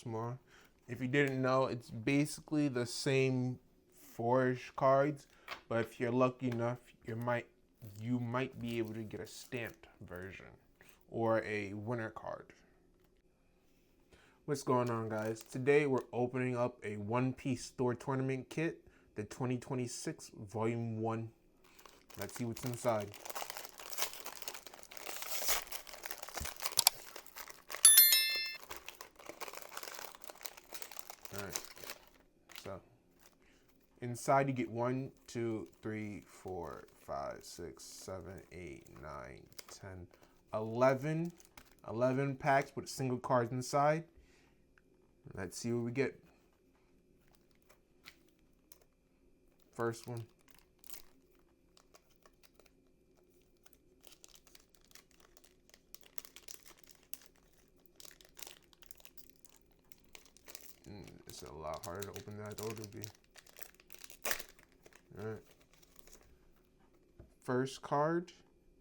more. If you didn't know, it's basically the same four-ish cards, but if you're lucky enough, you might be able to get a stamped version or a winner card. What's going on, guys? Today we're opening up a One Piece store tournament kit, the 2026 Volume 1. Let's see what's inside. Alright, so inside you get 1, 2, 3, 4, 5, 6, 7, 8, 9, 10, 11 packs with single cards inside. Let's see what we get. First one. It's a lot harder to open than I thought it would be. Alright. First card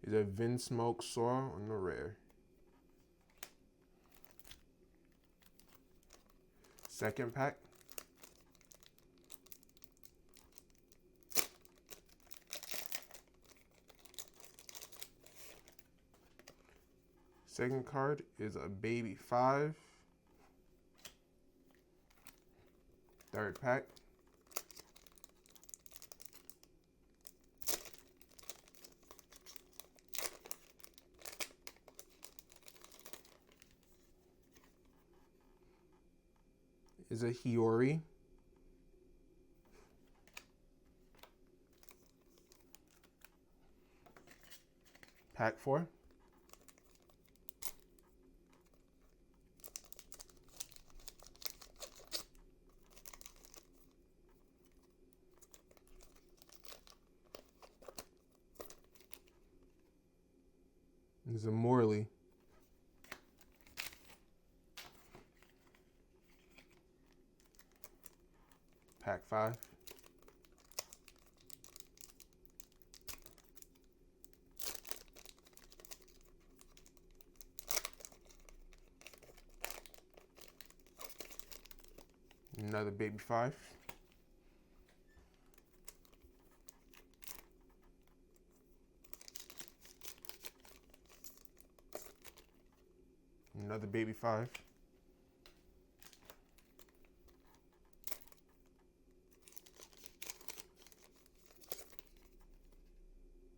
is a Vinsmoke Sora on the rare. Second pack. Second card is a Baby 5. Third pack. Is a Hiyori. Pack 4. There's a Morley. Pack 5. Another Baby 5. Another Baby 5.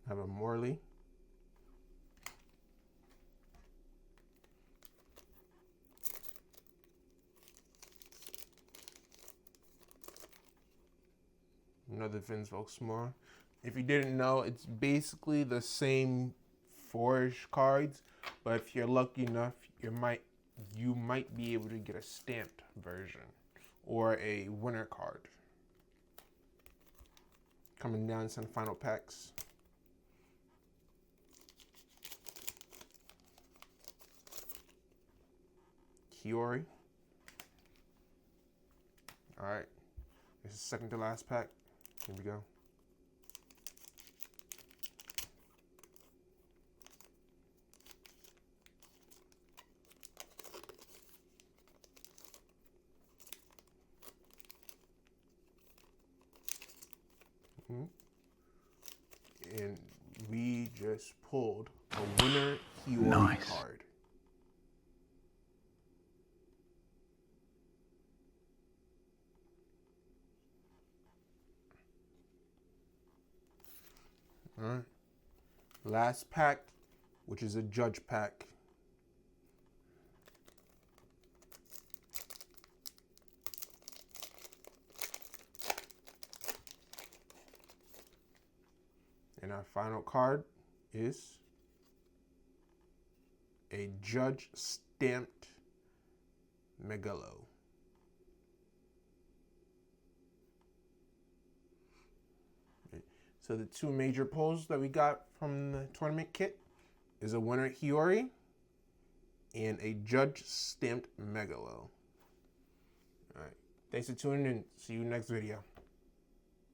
Have a Morley. Another Vinsmoke Sora. If you didn't know, it's basically the same four-ish cards, but if you're lucky enough, you might be able to get a stamped version or a winner card. Coming down some final packs. Hiyori. Alright. This is second to last pack. Here we go. And we just pulled a winner Hiyori card. Alright. Last pack, which is a judge pack. And our final card is a judge stamped Megalo. So the two major pulls that we got from the tournament kit is a winner Hiyori and a judge stamped Megalo. All right. Thanks for tuning in. See you next video.